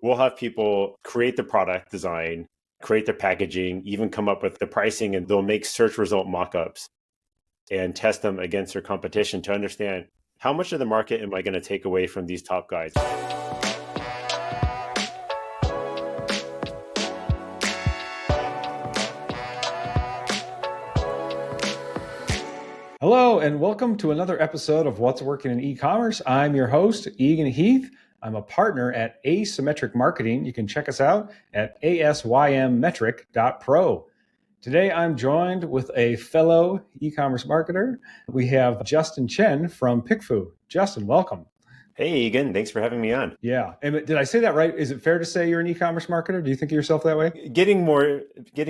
we'll have people create the product design, create the packaging, even come up with the pricing, and they'll make search result mockups and test them against their competition to understand how much of the market am I going to take away from these top guys. Hello, and welcome to another episode of What's Working in E-commerce. I'm your host, Eagan Heath. I'm a partner at Asymmetric Marketing. You can check us out at asymmetric.pro. Today, I'm joined with a fellow e-commerce marketer. We have Justin Chen from PickFu. Justin, welcome. Hey, Eagan, thanks for having me on. Yeah. And did I say that right? Is it fair to say you're an e-commerce marketer? Do you think of yourself that way? Getting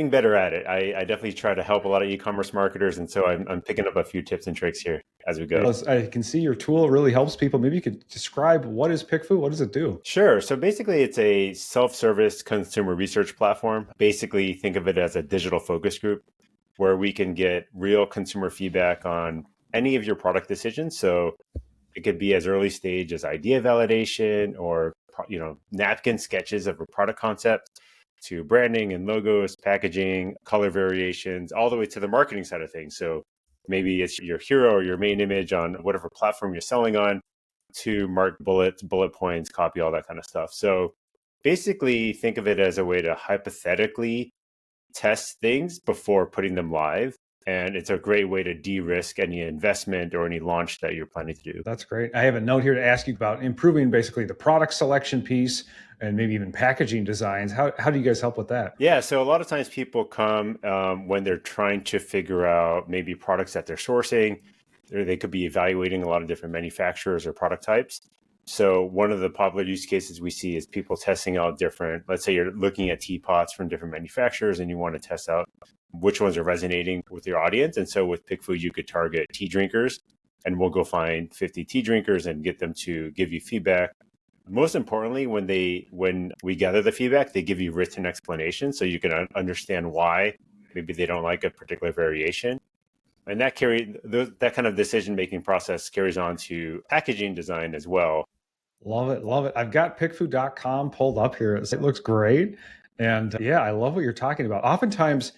better at it. I definitely try to help a lot of e-commerce marketers. And so I'm picking up a few tips and tricks here as we go. I can see your tool really helps people. Maybe you could describe what is PickFu? What does it do? Sure. So basically, it's a self-service consumer research platform. Basically, think of it as a digital focus group where we can get real consumer feedback on any of your product decisions. So it could be as early stage as idea validation or, napkin sketches of a product concept to branding and logos, packaging, color variations, all the way to the marketing side of things. So maybe it's your hero or your main image on whatever platform you're selling on to mark bullets, bullet points, copy, all that kind of stuff. So basically think of it as a way to hypothetically test things before putting them live. And it's a great way to de-risk any investment or any launch that you're planning to do. That's great. I have a note here to ask you about improving basically the product selection piece and maybe even packaging designs. How do you guys help with that? Yeah, so a lot of times people come when they're trying to figure out maybe products that they're sourcing, or they could be evaluating a lot of different manufacturers or product types. So one of the popular use cases we see is people testing out different, let's say you're looking at teapots from different manufacturers and you want to test out which ones are resonating with your audience. And so with PickFu, you could target tea drinkers and we'll go find 50 tea drinkers and get them to give you feedback. Most importantly, when we gather the feedback, they give you written explanations so you can understand why maybe they don't like a particular variation. And that kind of decision-making process carries on to packaging design as well. Love it. Love it. I've got pickfu.com pulled up here. It looks great. And yeah, I love what you're talking about. Oftentimes,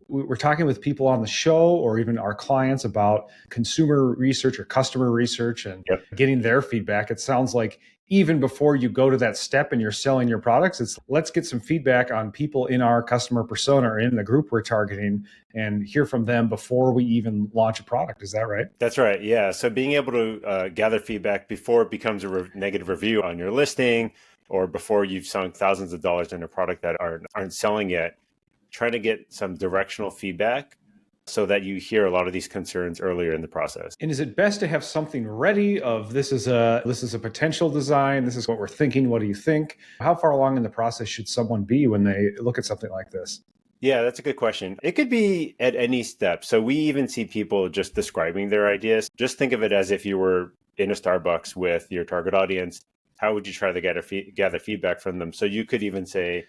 we're talking with people on the show or even our clients about consumer research or customer research and getting their feedback. It sounds like even before you go to that step and you're selling your products, it's let's get some feedback on people in our customer persona or in the group we're targeting and hear from them before we even launch a product. Is that right? That's right. Yeah. So being able to gather feedback before it becomes a negative review on your listing or before you've sunk thousands of dollars in a product that aren't selling yet, trying to get some directional feedback so that you hear a lot of these concerns earlier in the process. And is it best to have something ready of this is a potential design, this is what we're thinking, what do you think? How far along in the process should someone be when they look at something like this? Yeah, that's a good question. It could be at any step. So we even see people just describing their ideas. Just think of it as if you were in a Starbucks with your target audience. How would you try to gather feedback from them? So you could even say,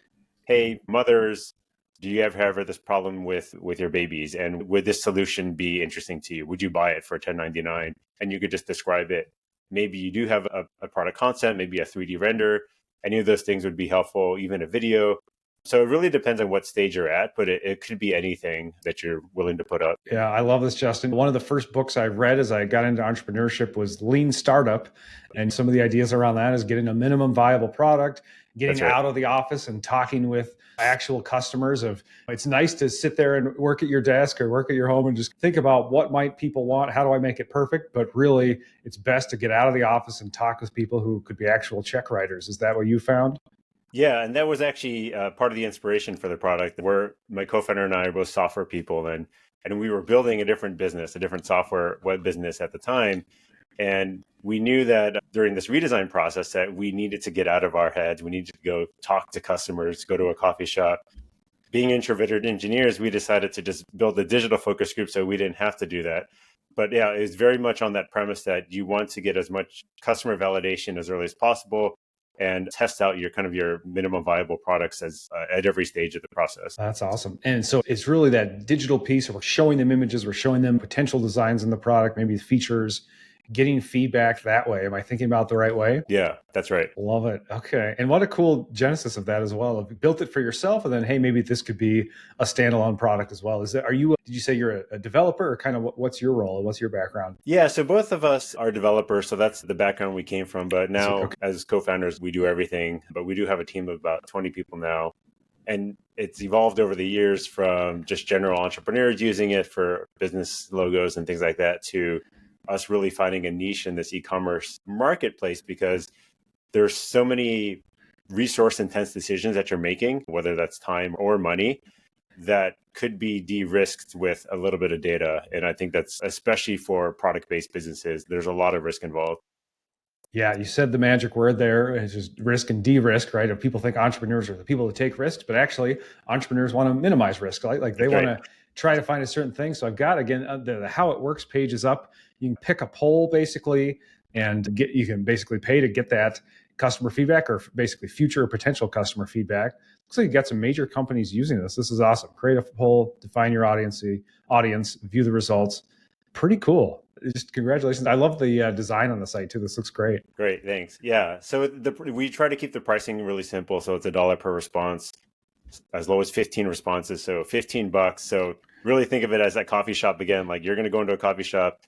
hey, mothers, do you ever have this problem with your babies? And would this solution be interesting to you? Would you buy it for $10.99? And you could just describe it. Maybe you do have a product concept, maybe a 3D render. Any of those things would be helpful, even a video. So it really depends on what stage you're at, but it could be anything that you're willing to put up. Yeah, I love this, Justin. One of the first books I read as I got into entrepreneurship was Lean Startup. And some of the ideas around that is getting a minimum viable product, getting out of the office and talking with actual customers it's nice to sit there and work at your desk or work at your home and just think about what might people want, how do I make it perfect? But really, it's best to get out of the office and talk with people who could be actual check writers. Is that what you found? Yeah, and that was actually part of the inspiration for the product. Where my co-founder and I are both software people, and we were building a different business, a different software web business at the time. And we knew that during this redesign process that we needed to get out of our heads. We needed to go talk to customers, go to a coffee shop. Being introverted engineers, we decided to just build a digital focus group so we didn't have to do that. But yeah, it was very much on that premise that you want to get as much customer validation as early as possible and test out your minimum viable products at every stage of the process. That's awesome. And so it's really that digital piece. We're showing them images, we're showing them potential designs in the product, maybe features, getting feedback that way. Am I thinking about the right way? Yeah, that's right. Love it. Okay. And what a cool genesis of that as well. If you built it for yourself and then, hey, maybe this could be a standalone product as well. Did you say you're a developer, or kind of what's your role? What's your background? Yeah, so both of us are developers, so that's the background we came from. But now, Okay. as co-founders, we do everything. But we do have a team of about 20 people now. And it's evolved over the years from just general entrepreneurs using it for business logos and things like that to us really finding a niche in this e-commerce marketplace, because there's so many resource intense decisions that you're making, whether that's time or money, that could be de-risked with a little bit of data. And I think that's especially for product-based businesses, there's a lot of risk involved. Yeah, you said the magic word there. It's just risk and de-risk, right? If people think entrepreneurs are the people that take risks, but actually entrepreneurs want to minimize risk, right? Like they That's want right. to try to find a certain thing. So I've got, again, the how it works page is up. You can pick a poll basically and you can basically pay to get that customer feedback, or basically future or potential customer feedback. Looks like you got some major companies using this. This is awesome. Create a poll, define your audience, view the results. Pretty cool. Just congratulations. I love the design on the site too. This looks great. Great, thanks. Yeah, so we try to keep the pricing really simple. So it's $1 per response, as low as 15 responses. So $15. So really think of it as that coffee shop again. Like you're going to go into a coffee shop.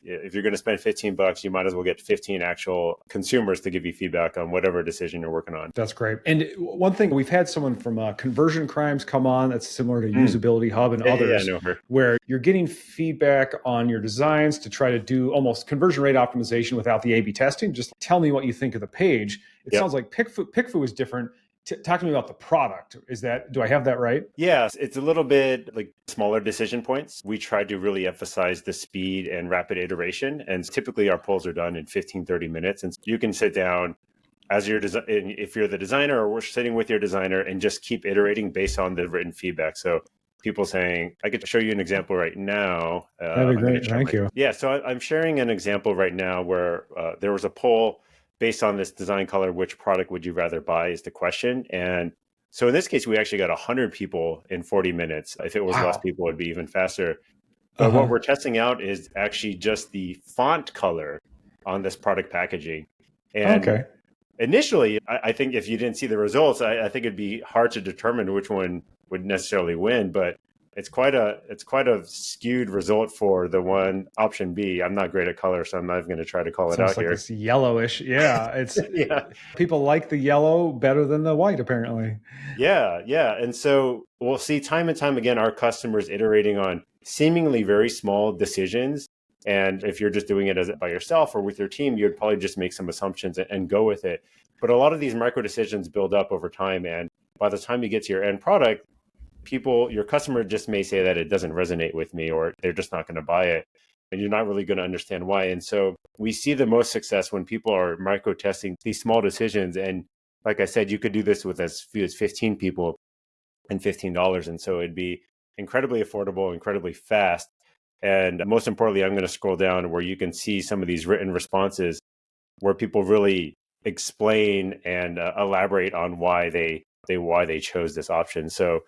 If you're going to spend $15, you might as well get 15 actual consumers to give you feedback on whatever decision you're working on. That's great. And one thing, we've had someone from Conversion Crimes come on that's similar to Mm. Usability Hub and Yeah, others, I know her. where you're getting feedback on your designs to try to do almost conversion rate optimization without the A/B testing. Just tell me what you think of the page. It Yep. sounds like PickFu is different. Talk to me about the product. Do I have that right? Yeah, it's a little bit like smaller decision points. We try to really emphasize the speed and rapid iteration. And typically our polls are done in 15, 30 minutes. And you can sit down as your if you're the designer, or we're sitting with your designer, and just keep iterating based on the written feedback. So people saying, I could show you an example right now. That'd be I'm going great. to share Thank you. Yeah, so I'm sharing an example right now where there was a poll based on this design color. Which product would you rather buy is the question. And so in this case, we actually got 100 people in 40 minutes. If it was less Wow. people, it'd be even faster. But what Uh-huh. we're testing out is actually just the font color on this product packaging. And Okay. initially, I think if you didn't see the results, I think it'd be hard to determine which one would necessarily win. But it's quite a skewed result for the one option B. I'm not great at color, so I'm not even going to try to call It's it out almost like here. this yellowish. Yeah, it's Yeah. people like the yellow better than the white, apparently. Yeah. And so we'll see time and time again our customers iterating on seemingly very small decisions. And if you're just doing it by yourself or with your team, you'd probably just make some assumptions and go with it. But a lot of these micro decisions build up over time. And by the time you get to your end product, your customer just may say that it doesn't resonate with me, or they're just not going to buy it. And you're not really going to understand why. And so we see the most success when people are micro testing these small decisions. And like I said, you could do this with as few as 15 people and $15. And so it'd be incredibly affordable, incredibly fast. And most importantly, I'm going to scroll down where you can see some of these written responses where people really explain and elaborate on why they chose this option. So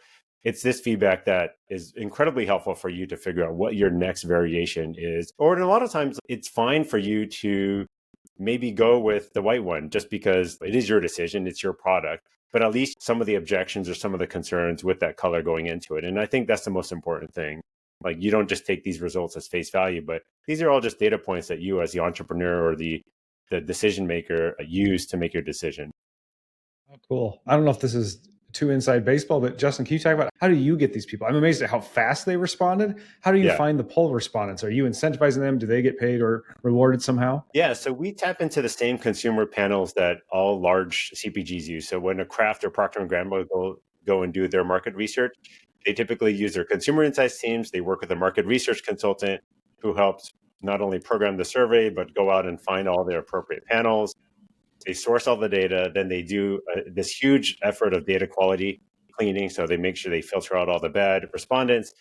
it's this feedback that is incredibly helpful for you to figure out what your next variation is. Or a lot of times it's fine for you to maybe go with the white one just because it is your decision, it's your product, but at least some of the objections or some of the concerns with that color going into it. And I think that's the most important thing. Like you don't just take these results as face value, but these are all just data points that you as the entrepreneur or the decision maker use to make your decision. Oh, cool. I don't know if this is too inside baseball, but Justin, can you talk about how do you get these people? I'm amazed at how fast they responded. How do you Yeah. find the poll respondents? Are you incentivizing them? Do they get paid or rewarded somehow? Yeah, so we tap into the same consumer panels that all large CPGs use. So when a Kraft or Procter and Gamble go and do their market research, they typically use their consumer insights teams. They work with a market research consultant who helps not only program the survey, but go out and find all their appropriate panels. They source all the data. Then they do this huge effort of data quality cleaning. So they make sure they filter out all the bad respondents,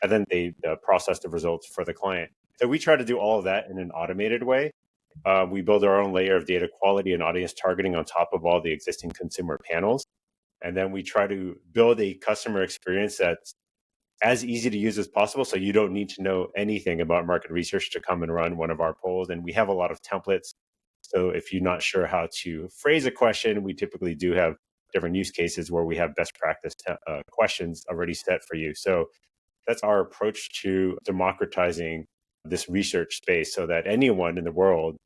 and then they process the results for the client. So we try to do all of that in an automated way. We build our own layer of data quality and audience targeting on top of all the existing consumer panels. And then we try to build a customer experience that's as easy to use as possible. So you don't need to know anything about market research to come and run one of our polls. And we have a lot of templates. So if you're not sure how to phrase a question, we typically do have different use cases where we have best practice questions already set for you. So that's our approach to democratizing this research space so that anyone in the world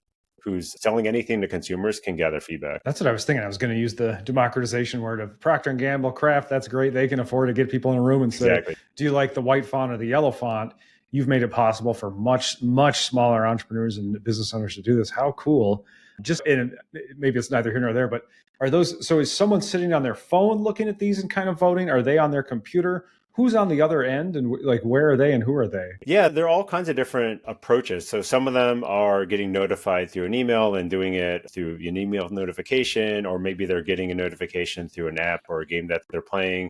who's selling anything to consumers can gather feedback. That's what I was thinking. I was going to use the democratization word of Procter & Gamble, Kraft. That's great. They can afford to get people in a room and say, Exactly. do you like the white font or the yellow font? You've made it possible for much, much smaller entrepreneurs and business owners to do this. How cool. Just in, maybe it's neither here nor there, but are those, so is someone sitting on their phone looking at these and kind of voting? Are they on their computer? Who's on the other end, and like where are they and who are they? Yeah, there are all kinds of different approaches. So some of them are getting notified through an email and doing it through an email notification, or maybe they're getting a notification through an app or a game that they're playing.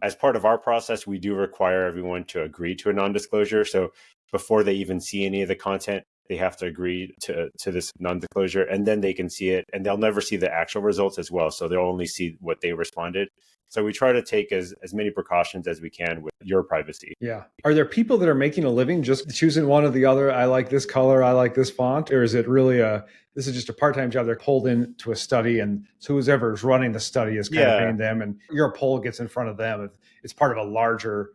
As part of our process, we do require everyone to agree to a non-disclosure. So before they even see any of the content, they have to agree to this non-disclosure, and then they can see it, and they'll never see the actual results as well. So they'll only see what they responded. So we try to take as many precautions as we can with your privacy. Yeah. Are there people that are making a living just choosing one or the other? I like this color, I like this font, or is it really this is just a part-time job they're pulled into a study, and so whoever's running the study is kind of paying them, and your poll gets in front of them. It's part of a larger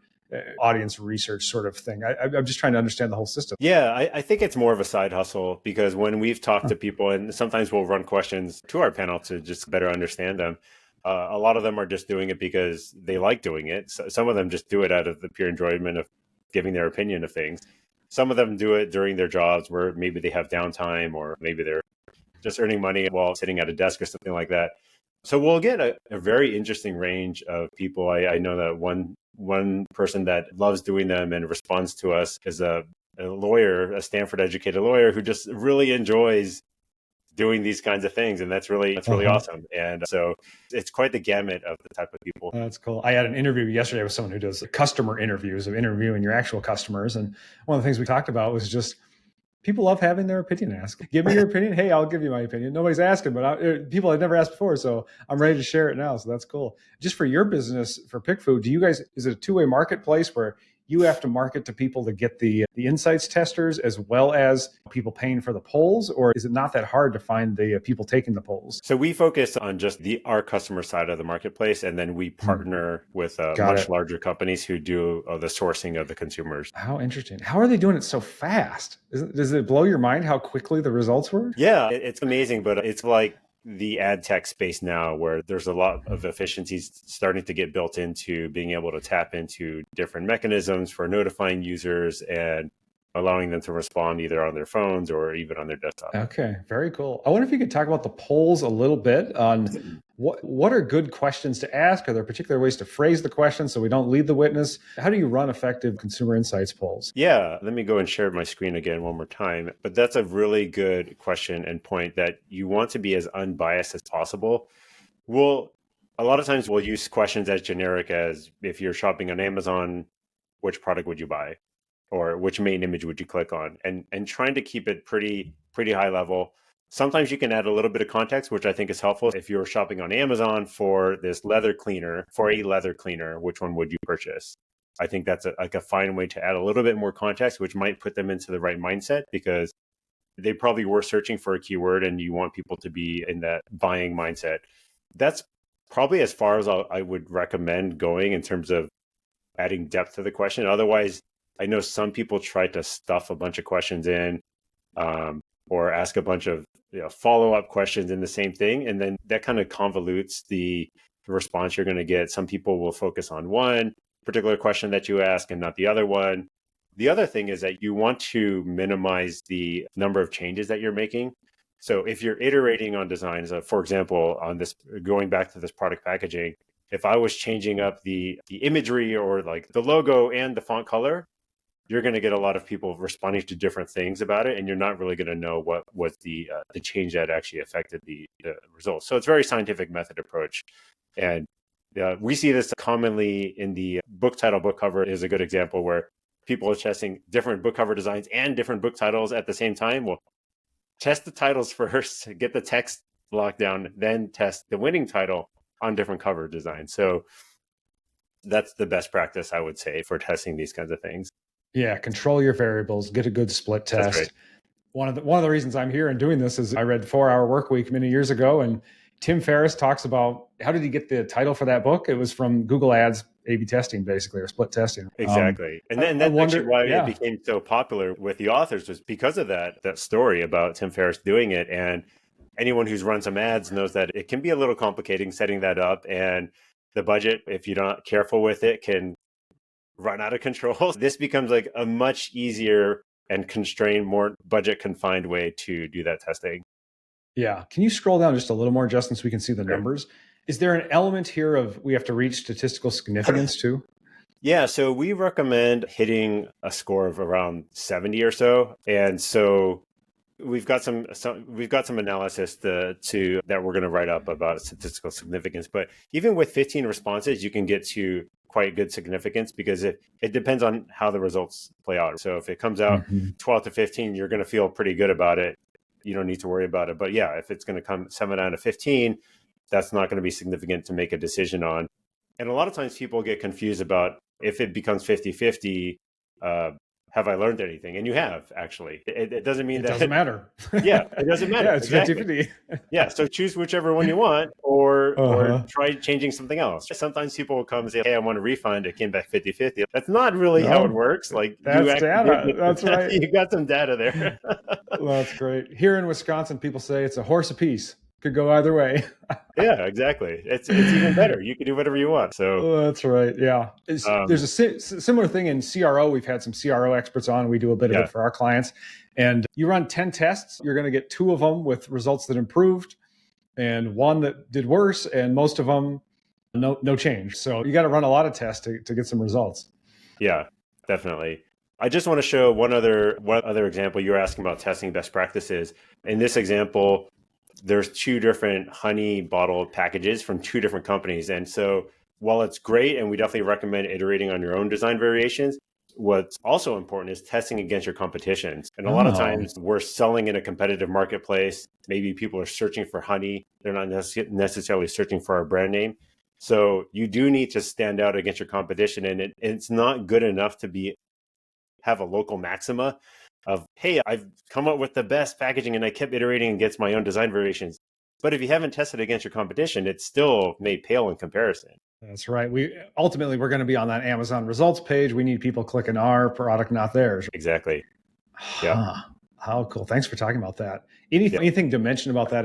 audience research sort of thing. I'm just trying to understand the whole system. Yeah, I think it's more of a side hustle, because when we've talked to people, and sometimes we'll run questions to our panel to just better understand them, a lot of them are just doing it because they like doing it. So some of them just do it out of the pure enjoyment of giving their opinion of things. Some of them do it during their jobs where maybe they have downtime, or maybe they're just earning money while sitting at a desk or something like that. So we'll get a very interesting range of people. I know that one person that loves doing them and responds to us is a lawyer, a Stanford educated lawyer, who just really enjoys doing these kinds of things, and that's really awesome. And so it's quite the gamut of the type of people. That's cool. I had an interview yesterday with someone who does customer interviews, of interviewing your actual customers, and one of the things we talked about was just people love having their opinion asked. Give me your opinion. Hey, I'll give you my opinion. Nobody's asking, but people had never asked before, so I'm ready to share it now. So that's cool. Just for your business, for PickFu, do you guys, is it a two-way marketplace where you have to market to people to get the insights testers as well as people paying for the polls, or is it not that hard to find the people taking the polls? So we focus on just our customer side of the marketplace, and then we partner with much larger companies who do the sourcing of the consumers. How interesting. How are they doing it so fast? Does it blow your mind how quickly the results were? Yeah, it's amazing, but it's like the ad tech space now, where there's a lot of efficiencies starting to get built into being able to tap into different mechanisms for notifying users and allowing them to respond either on their phones or even on their desktop. Okay, very cool. I wonder if you could talk about the polls a little bit on what are good questions to ask? Are there particular ways to phrase the question so we don't lead the witness? How do you run effective consumer insights polls? Yeah, let me go and share my screen again one more time. But that's a really good question and point, that you want to be as unbiased as possible. A lot of times we'll use questions as generic as, if you're shopping on Amazon, which product would you buy? Or which main image would you click on? And trying to keep it pretty high level. Sometimes you can add a little bit of context, which I think is helpful. If you're shopping on Amazon for this leather cleaner, which one would you purchase? I think that's a fine way to add a little bit more context, which might put them into the right mindset, because they probably were searching for a keyword and you want people to be in that buying mindset. That's probably as far as I would recommend going in terms of adding depth to the question. Otherwise, I know some people try to stuff a bunch of questions in, or ask a bunch of follow-up questions in the same thing, and then that kind of convolutes the response you're going to get. Some people will focus on one particular question that you ask and not the other one. The other thing is that you want to minimize the number of changes that you're making. So if you're iterating on designs, for example, on this, going back to this product packaging, if I was changing up the imagery or like the logo and the font color, you're going to get a lot of people responding to different things about it, and you're not really going to know what was the change that actually affected the results. So it's a very scientific method approach, and we see this commonly in the book title. Book cover is a good example where people are testing different book cover designs and different book titles at the same time. Well, test the titles first, get the text locked down, then test the winning title on different cover designs. So That's the best practice, I would say, for testing these kinds of things. Yeah, control your variables, get a good split That's right. test. One of the reasons I'm here and doing this is I read 4-Hour Workweek many years ago, and Tim Ferriss talks about how did he get the title for that book? It was from Google Ads A/B testing, basically, or split testing. Exactly. And then I that's actually wonder, why it yeah, became so popular with the authors, was because of that story about Tim Ferriss doing it. And anyone who's run some ads knows that it can be a little complicating setting that up. And the budget, if you're not careful with it, can run out of control. This becomes like a much easier and constrained, more budget confined way to do that testing. yeah. Can you scroll down just a little more, Justin, so we can see the Sure. numbers? Is there an element here of we have to reach statistical significance too? Yeah, so we recommend hitting a score of around 70 or so. And so we've got some analysis to that we're going to write up about statistical significance. But even with 15 responses, you can get to quite good significance, because it depends on how the results play out. So if it comes out 12 to 15, you're going to feel pretty good about it. You don't need to worry about it. But yeah, if it's going to come 7 out of 15, that's not going to be significant to make a decision on. And a lot of times people get confused about if it becomes 50-50, have I learned anything? And you have, actually. It doesn't mean that... It doesn't matter. Yeah, it doesn't matter. Yeah, it's Exactly. 50-50. Yeah, so choose whichever one you want, or try changing something else. Sometimes people will come and say, hey, I want a refund. It came back 50-50. That's not really how it works. Like, that's data. That's right. You got some data there. That's great. Here in Wisconsin, people say it's a horse apiece. Could go either way. Yeah, exactly. It's even better. You can do whatever you want. So that's right. Yeah. There's a similar thing in CRO. We've had some CRO experts on. We do a bit of it for our clients. And you run 10 tests. You're going to get 2 of them with results that improved and 1 that did worse, and most of them, no change. So you got to run a lot of tests to get some results. Yeah, definitely. I just want to show one other example. You were asking about testing best practices. In this example, there's 2 different honey bottled packages from 2 different companies. And so while it's great, and we definitely recommend iterating on your own design variations, what's also important is testing against your competitions. And a lot of times we're selling in a competitive marketplace. Maybe people are searching for honey. They're not necessarily searching for our brand name. So you do need to stand out against your competition. And it's not good enough to have a local maxima of, hey, I've come up with the best packaging and I kept iterating against my own design variations. But if you haven't tested against your competition, it's still may pale in comparison. That's right. We're going to be on that Amazon results page. We need people clicking our product, not theirs. Exactly. Yeah. How cool. Thanks for talking about that. Anything to mention about that?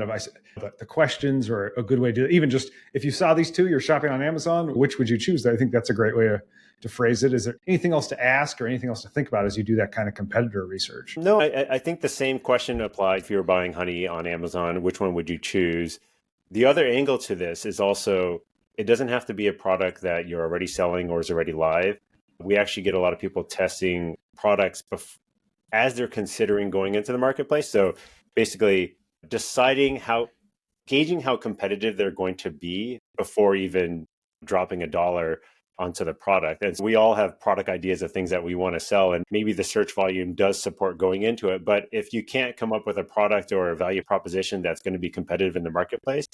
The questions, or a good way to, even just if you saw these 2, you're shopping on Amazon, which would you choose? I think that's a great way to phrase it. Is there anything else to ask or anything else to think about as you do that kind of competitor research? No, I think the same question applies if you were buying honey on Amazon. Which one would you choose? The other angle to this is also, it doesn't have to be a product that you're already selling or is already live. We actually get a lot of people testing products as they're considering going into the marketplace. So basically gauging how competitive they're going to be before even dropping $1 onto the product. And we all have product ideas of things that we want to sell, and maybe the search volume does support going into it. But if you can't come up with a product or a value proposition that's going to be competitive in the marketplace,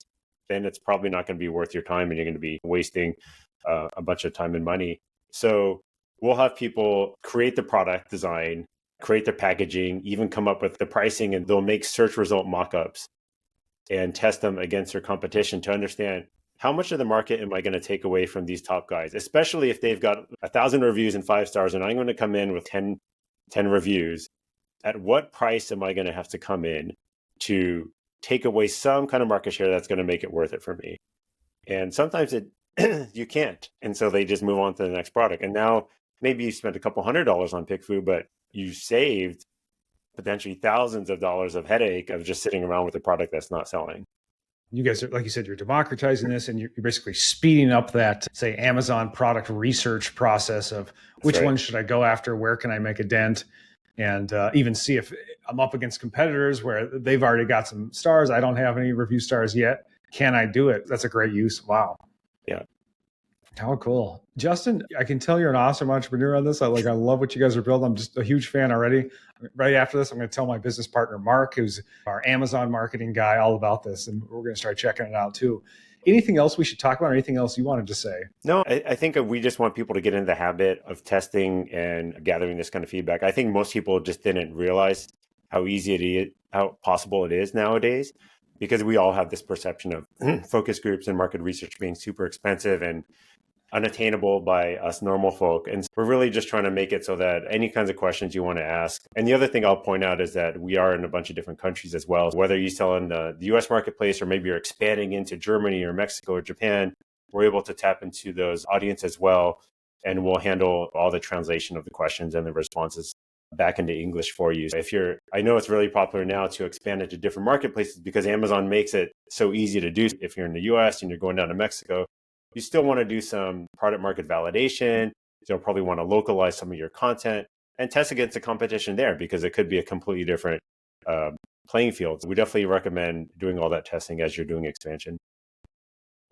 then it's probably not going to be worth your time, and you're going to be wasting a bunch of time and money. So we'll have people create the product design, create their packaging, even come up with the pricing, and they'll make search result mockups and test them against their competition to understand, how much of the market am I going to take away from these top guys, especially if they've got 1,000 reviews and 5 stars, and I'm going to come in with 10 reviews. At what price am I going to have to come in to take away some kind of market share that's going to make it worth it for me? And sometimes you can't. And so they just move on to the next product. And now maybe you spent a couple $100 on PickFu, but you saved potentially thousands of dollars of headache of just sitting around with a product that's not selling. You guys are, like you said, you're democratizing this, and you're basically speeding up that, say, Amazon product research process of which one should I go after? Where can I make a dent? And even see if I'm up against competitors where they've already got some stars. I don't have any review stars yet. Can I do it? That's a great use. Wow. Yeah. How cool. Justin, I can tell you're an awesome entrepreneur on this. I love what you guys are building. I'm just a huge fan already. Right after this, I'm going to tell my business partner, Mark, who's our Amazon marketing guy, all about this. And we're going to start checking it out too. Anything else we should talk about or anything else you wanted to say? No, I think we just want people to get into the habit of testing and gathering this kind of feedback. I think most people just didn't realize how easy it is, how possible it is nowadays, because we all have this perception of focus groups and market research being super expensive and unattainable by us normal folk. And we're really just trying to make it so that any kinds of questions you want to ask. And the other thing I'll point out is that we are in a bunch of different countries as well. Whether you sell in the US marketplace or maybe you're expanding into Germany or Mexico or Japan, we're able to tap into those audience as well. And we'll handle all the translation of the questions and the responses back into English for you. I know it's really popular now to expand into different marketplaces because Amazon makes it so easy to do. If you're in the US and you're going down to Mexico, you still want to do some product market validation. You'll probably want to localize some of your content and test against the competition there because it could be a completely different playing field. We definitely recommend doing all that testing as you're doing expansion.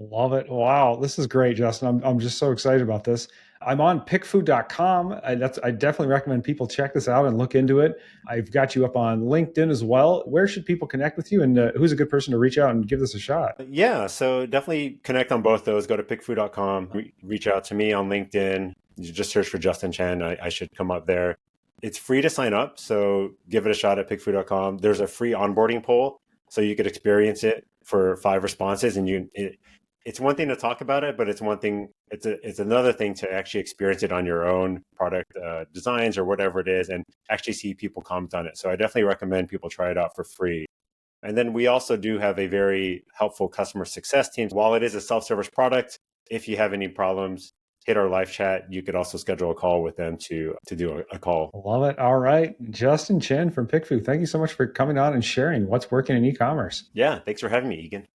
Love it. Wow. This is great, Justin. I'm just so excited about this. I'm on PickFu.com. I definitely recommend people check this out and look into it. I've got you up on LinkedIn as well. Where should people connect with you, and who's a good person to reach out and give this a shot? Yeah, so definitely connect on both those. Go to PickFu.com, reach out to me on LinkedIn. You just search for Justin Chen. I should come up there. It's free to sign up, so give it a shot at PickFu.com. There's a free onboarding poll, so you could experience it for 5 responses, and it's one thing to talk about it, but it's another thing to actually experience it on your own product designs or whatever it is and actually see people comment on it. So I definitely recommend people try it out for free. And then we also do have a very helpful customer success team. While it is a self-service product, if you have any problems, hit our live chat. You could also schedule a call with them to do a call. Love it. All right. Justin Chen from PickFu, thank you so much for coming on and sharing what's working in e-commerce. Yeah, thanks for having me, Eagan.